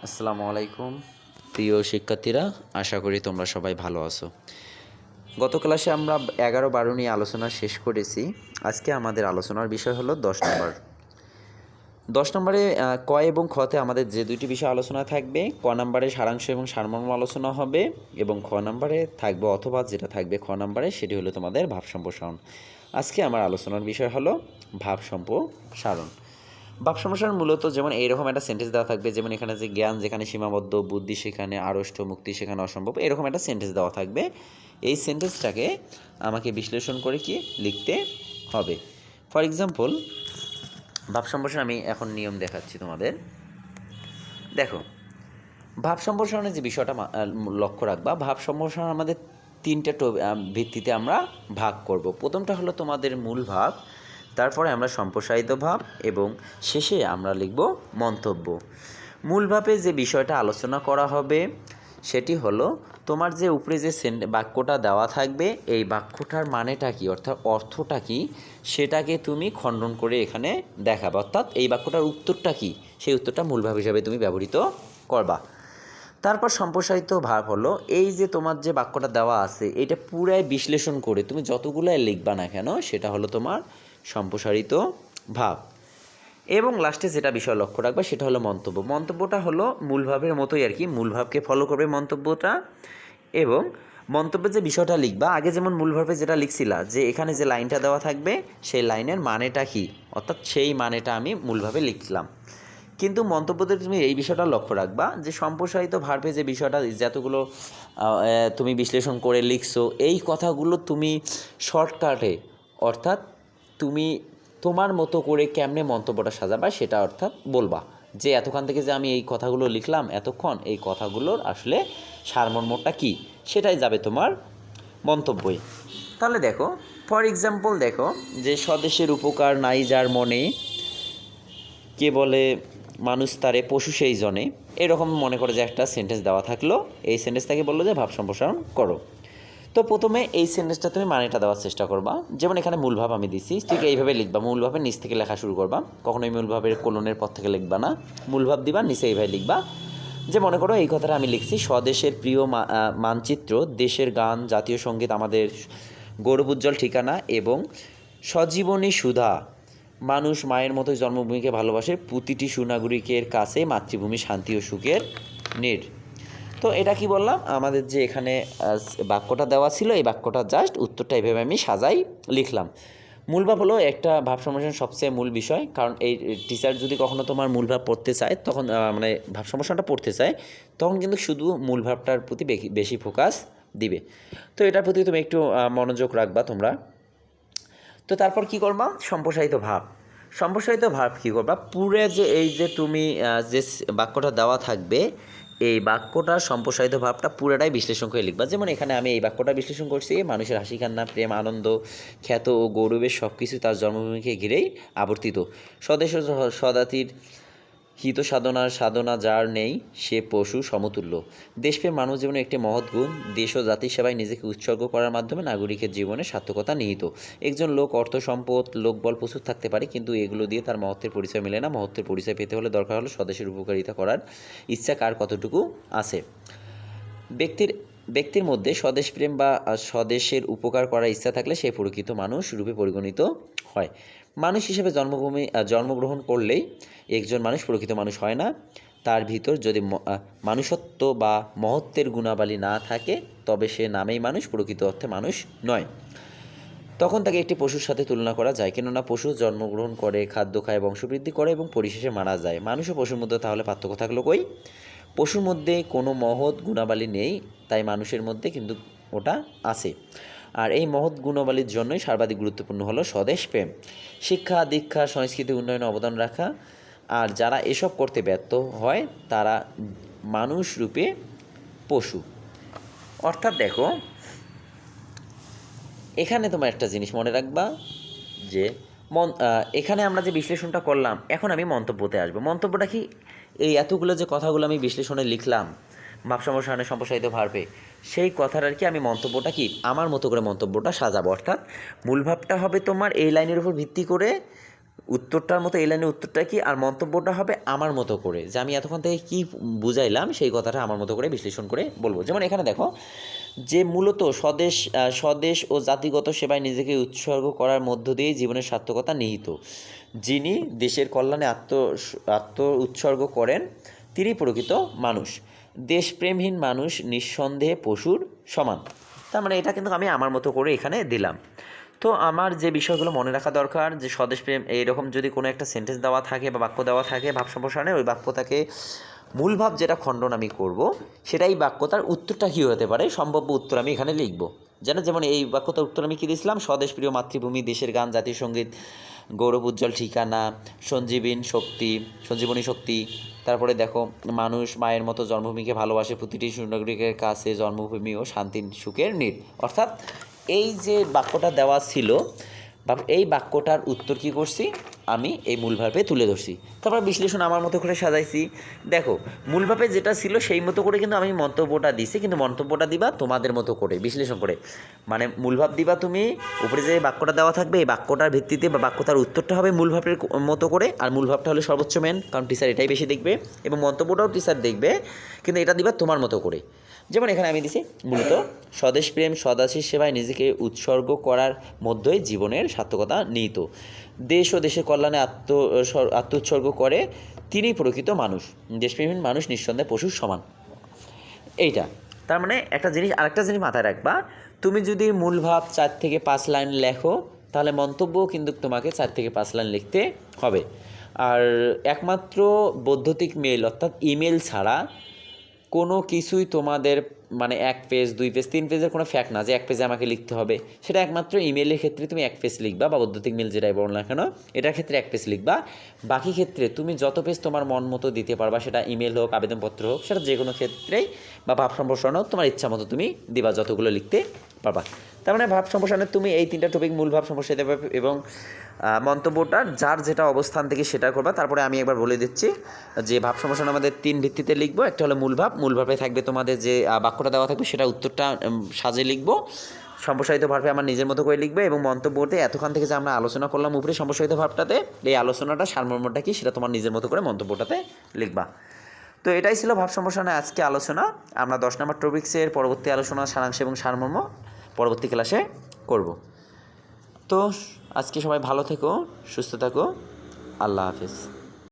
আসসালামু আলাইকুম প্রিয় শিক্ষার্থীরা, আশা করি তোমরা সবাই ভালো আছো। গত ক্লাসে আমরা 11-12 নিয়ে আলোচনা শেষ করেছি। আজকে আমাদের আলোচনার বিষয় হলো 10 নম্বর। 10 নম্বরে ক এবং খতে আমাদের যে দুইটি বিষয় আলোচনা থাকবে, ক নম্বরে সারাংশ এবং সারমর্ম আলোচনা হবে এবং খ নম্বরে থাকবে অথবা যেটা থাকবে খ নম্বরে সেটি হলো তোমাদের ভাব সম্প্রসারণ। আজকে আমার আলোচনার বিষয় হলো ভাব সম্প্রসারণ। ভাব সম্প্রসারণ মূলত যেমন এইরকম একটা সেন্টেন্স দেওয়া থাকবে, যেমন এখানে যে জ্ঞান যেখানে সীমাবদ্ধ, বুদ্ধি সেখানে আড়ষ্ট, মুক্তি সেখানে অসম্ভব, এরকম একটা সেন্টেন্স দেওয়া থাকবে। এই সেন্টেন্সটাকে আমাকে বিশ্লেষণ করে কি লিখতে হবে। ফর এক্সাম্পল, ভাব সম্প্রসারণ আমি এখন নিয়ম দেখাচ্ছি তোমাদের। দেখো, ভাব সম্প্রসারণের যে বিষয়টা লক্ষ্য রাখবা, ভাব সম্প্রসারণ আমাদের তিনটে ভিত্তিতে আমরা ভাগ করব। প্রথমটা হলো তোমাদের মূল ভাব, তারপরে আমরা সম্প্রসারিত ভাব এবং শেষে আমরা লিখব মন্তব্য। মূল ভাবে যে বিষয়টা আলোচনা করা হবে সেটি হলো তোমার যে উপরে যে বাক্যটা দেওয়া থাকবে, এই বাক্যটার মানেটা কী, অর্থাৎ অর্থটা কী, সেটাকে তুমি খণ্ডন করে এখানে দেখাবে। অর্থাৎ এই বাক্যটার উত্তরটা কী, সেই উত্তরটা মূল ভাব হিসাবে তুমি ব্যবহৃত করবা। তারপর সম্প্রসারিত ভাব হলো এই যে তোমার যে বাক্যটা দেওয়া আছে এটা পুরাই বিশ্লেষণ করে তুমি যতগুলাই লিখবা না কেন সেটা হলো তোমার সম্প্রসারিত ভাব। এবং লাস্টে যেটা বিষয় লক্ষ্য রাখবা সেটা হলো মন্তব্য। মন্তব্যটা হলো মূল ভাবের মতোই আর কি, মূল ভাবকে ফলো করবে মন্তব্যটা। এবং মন্তব্যের যে বিষয়টা লিখবা, আগে যেমন মূল ভাবে যেটা লিখছিলা যে এখানে যে লাইনটা দেওয়া থাকবে সেই লাইনের মানেটা কী, অর্থাৎ সেই মানেটা আমি মূলভাবে লিখলাম। কিন্তু মন্তব্যতে তুমি এই বিষয়টা লক্ষ্য রাখবা যে সম্প্রসারিত ভার্বে যে বিষয়টা যতগুলো তুমি বিশ্লেষণ করে লিখছো, এই কথাগুলো তুমি শর্টকাটে, অর্থাৎ তুমি তোমার মতো করে কেমনে মন্তব্যটা সাজাবা সেটা অর্থাৎ বলবা যে এতক্ষণ থেকে যে আমি এই কথাগুলো লিখলাম এতক্ষণ, এই কথাগুলোর আসলে সারমর্মটা কী, সেটাই যাবে তোমার মন্তব্যই। তাহলে দেখো, ফর এক্সাম্পল দেখো যে স্বদেশের উপকার নাই যার মনে, কে বলে মানুষ তারে পশু সেই জনে, এরকম মনে করে যে একটা সেন্টেন্স দেওয়া থাকলো, এই সেন্টেন্সটাকে বললো যে ভাব সম্প্রসারণ করো। তো প্রথমে এই সেন্টেন্সটা তুমি মানেটা দেওয়ার চেষ্টা করবা। যেমন এখানে মূলভাব আমি দিছি, ঠিক এইভাবে লিখবা, মূলভাবের নিচ থেকে লেখা শুরু করবা, কখনোই মূলভাবের কোলনের পর থেকে লিখবা না, মূলভাব দিবা, নিচে এইভাবে লিখবা। যে মনে করো এই কথাটা আমি লিখছি, স্বদেশের প্রিয় মানচিত্র, দেশের গান, জাতীয় সঙ্গীত আমাদের গৌরবোজ্জ্বল ঠিকানা এবং সজীবনী সুধা, মানুষ মায়ের মতোই জন্মভূমিকে ভালোবাসে, প্রতিটি সুনাগরিকের কাছে মাতৃভূমি শান্তি ও সুখের নীড়। তো এটা কি বললাম, আমাদের যে এখানে বাক্যটা দেওয়া ছিল এই বাক্যটা জাস্ট উত্তরটা এইভাবে আমি সাজাই লিখলাম। মূল ভাব হলো একটা ভাব সম্প্রসারণের সবচেয়ে মূল বিষয়, কারণ এই টিচার যদি কখনো তোমার মূল ভাব পড়তে চায় তখন মানে ভাব সম্প্রসারণটা পড়তে চায় তখন কিন্তু শুধু মূল ভাবটার প্রতি বেশি ফোকাস দিবে। তো এটার প্রতি তুমি একটু মনোযোগ রাখবা তোমরা। তো তারপর কি করবা, সম্প্রসারিত ভাব। সম্প্রসারিত ভাব কী করবা, পুরো যে এই যে তুমি যে বাক্যটা দেওয়া থাকবে এই বাক্যটার সম্প্রসারিত ভাবটা পুরোটাই বিশ্লেষণ করে লিখবা। যেমন এখানে আমি এই বাক্যটা বিশ্লেষণ করছি, মানুষের হাসি কান্না, প্রেম, আনন্দ, খ্যাত ও গৌরবের সব কিছু তার জন্মভূমিকে ঘিরেই আবর্তিত। স্বদেশ সদাতির হিত সাধনা যার নেই সে পশু সমতুল্য। দেশপ্রেম মানব জীবনে একটি মহৎ গুণ, দেশ ও জাতির সেবায় নিজেকে উৎসর্গ করার মাধ্যমে নাগরিকের জীবনে সার্থকতা নিহিত। একজন লোক অর্থ সম্পদ লোকবল প্রচুর থাকতে পারে, কিন্তু এগুলো দিয়ে তার মহত্বের পরিচয় মেলে না। মহত্বের পরিচয় পেতে হলে দরকার হলো স্বদেশের উপকারিতা করার ইচ্ছা কার কতটুকু আছে। ব্যক্তির মধ্যে স্বদেশপ্রেম বা স্বদেশের উপকার করার ইচ্ছা থাকলে সে প্রকৃত মানুষ রূপে পরিগণিত হয়। মানুষ হিসেবে জন্মগ্রহণ করলেই একজন মানুষ প্রকৃত মানুষ হয় না। তার ভিতর যদি মানুষত্ব বা মহত্বের গুণাবলী না থাকে তবে সে নামেই মানুষ, প্রকৃত অর্থে মানুষ নয়। তখন তাকে একটি পশুর সাথে তুলনা করা যায়, কেননা পশু জন্মগ্রহণ করে, খাদ্য খায়, বংশবৃদ্ধি করে এবং পরিশেষে মারা যায়। মানুষ ও পশুর মধ্যে তাহলে পার্থক্য থাকলো কই? পশুর মধ্যে কোনো মহৎ গুণাবলী নেই, তাই মানুষের মধ্যে কিন্তু ওটা আছে। আর এই মহৎ গুণাবলীর জন্যই সর্বাধিক গুরুত্বপূর্ণ হলো স্বদেশপ্রেম। শিক্ষা দীক্ষা সংস্কৃতি উন্নয়নে অবদান রাখা। আর যারা এসব করতে ব্যর্থ হয় তারা মানুষ রূপে পশু। অর্থাৎ দেখো, এখানে তোমার একটা জিনিস মনে রাখবা যে এখানে আমরা যে বিশ্লেষণটা করলাম, এখন আমি মন্তব্যতে আসবো। মন্তব্যটা কি, এই এতগুলো যে কথাগুলো আমি বিশ্লেষণে লিখলাম ভাব সম্প্রসারণে সম্প্রসারিত ভার্বে, সেই কথাটার কি আমি মন্তব্যটা কি আমার মতো করে মন্তব্যটা সাজাবো। অর্থাৎ মূল ভাবটা হবে তোমার এই লাইনের উপর ভিত্তি করে উত্তরটার মতো এই লাইনের উত্তরটা কি, আর মন্তব্যটা হবে আমার মতো করে, যে আমি এতক্ষণ থেকে কী বুঝাইলাম সেই কথাটা আমার মতো করে বিশ্লেষণ করে বলবো। যেমন এখানে দেখো যে মূলত স্বদেশ ও জাতিগত সেবায় নিজেকে উৎসর্গ করার মধ্য দিয়ে জীবনের সার্থকতা নিহিত, যিনি দেশের কল্যাণে আত্ম উৎসর্গ করেন তিনি প্রকৃত মানুষ। দেশপ্রেমহীন মানুষ নিঃসন্দেহে পশুর সমান। তার মানে এটা কিন্তু আমি আমার মতো করে এখানে দিলাম। তো আমার যে বিষয়গুলো মনে রাখা দরকার, যে স্বদেশপ্রেম এইরকম যদি কোনো একটা সেন্টেন্স দেওয়া থাকে বা বাক্য দেওয়া থাকে ভাব সম্প্রসারণে, ওই বাক্যটাকে মূল ভাব যেটা খণ্ডন আমি করব সেটাই বাক্যটার উত্তরটা কী হতে পারে, সম্ভাব্য উত্তর আমি এখানে লিখব। যেমন এই বাক্যটার উত্তর আমি কী দিয়েছিলাম, স্বদেশপ্রিয় মাতৃভূমি, দেশের গান, জাতীয় সঙ্গীত, গৌরব উজ্জ্বল ঠিকানা, সঞ্জীবনী শক্তি। তারপরে দেখো মানুষ মায়ের মতো জন্মভূমিকে ভালোবাসে, প্রতিটি নাগরিকের কাছে জন্মভূমি ও শান্তি সুখের নীড়। অর্থাৎ এই যে বাক্যটা দেওয়া ছিল বা এই বাক্যটার উত্তর কী করছি, আমি এই মূলভাবে তুলে ধরছি। তারপর বিশ্লেষণ আমার মতো করে সাজাইছি। দেখো মূলভাবে যেটা ছিল সেই মতো করে কিন্তু আমি মন্তব্যটা দিছি, কিন্তু মন্তব্যটা দিবা তোমাদের মতো করে বিশ্লেষণ করে। মানে মূলভাব দিবা তুমি, উপরে যে বাক্যটা দেওয়া থাকবে এই বাক্যটার ভিত্তিতে বা বাক্যটার উত্তরটা হবে মূলভাবের মতো করে, আর মূলভাবটা হলে সর্বোচ্চ মেন, কারণ টিচার এটাই বেশি দেখবে, এবং মন্তব্যটাও টিচার দেখবে, কিন্তু এটা দিবা তোমার মতো করে। যেমন এখানে আমি দিছি মূলত স্বদেশপ্রেম সদাশীর সেবায় নিজেকে উৎসর্গ করার মধ্যেই জীবনের সার্থকতা নিহিত, দেশ ও দেশের কল্যাণে আত্ম উৎসর্গ করে তিনি প্রকৃত মানুষ, দেশপ্রেমহীন মানুষ নিঃসন্দেহে পশুর সমান। এইটা তার মানে আরেকটা জিনিস মাথায় রাখবা, তুমি যদি মূল ভাব 4 থেকে 5 লাইন লেখো তাহলে মন্তব্য কিন্তু তোমাকে 4 থেকে 5 লাইন লিখতে হবে। আর একমাত্র বৈদ্যুতিক মেল অর্থাৎ ইমেল ছাড়া কোনো কিছুই তোমাদের মানে 1 পেজ 2 পেজ 3 পেজের কোনো ফ্যাক্ট না যে 1 পেজে আমাকে লিখতে হবে, সেটা একমাত্র ইমেলের ক্ষেত্রে তুমি 1 পেজ লিখবা, বা বৈদ্যুতিক মেল যেটাই বলো না কেন এটার ক্ষেত্রে 1 পেজ লিখবা। বাকি ক্ষেত্রে তুমি যত পেজ তোমার মন মতো দিতে পারবা, সেটা ইমেল হোক আবেদনপত্র হোক, সেটা যে কোনো ক্ষেত্রেই, বা ভাব সম্প্রসারণ হোক, তোমার ইচ্ছা মতো তুমি দিবা, যতগুলো লিখতে পারবা। তার মানে ভাব সম্প্রসারণে তুমি এই 3টা টপিক মূল ভাব সম্প্রসারিত এবং মন্তব্যটা যার যেটা অবস্থান থেকে সেটা করবা। তারপরে আমি একবার বলে দিচ্ছি যে ভাব সম্প্রসারণ আমাদের 3 ভিত্তিতে লিখবো। একটা হলো মূল ভাবে থাকবে তোমাদের যে বাক্যটা দেওয়া থাকবে সেটা উত্তরটা সাজে লিখবো, সম্প্রসারিত ভাবে আমার নিজের মতো করে লিখবে, এবং মন্তব্যতে এতক্ষণ থেকে যে আমরা আলোচনা করলাম উপরে সম্প্রসারিত ভাবটাতে, এই আলোচনাটা সারমর্মটা কি সেটা তোমার নিজের মতো করে মন্তব্যটাতে লিখবা। তো এটাই ছিল ভাব সম্প্রসারণে আজকে আলোচনা। আমরা 10 নম্বর টপিক্সের পরবর্তী আলোচনা সারাংশ এবং সারমর্ম পরবর্তী ক্লাসে করব। তো আজকে সবাই ভালো থেকো, সুস্থ থাকো, আল্লাহ হাফেজ।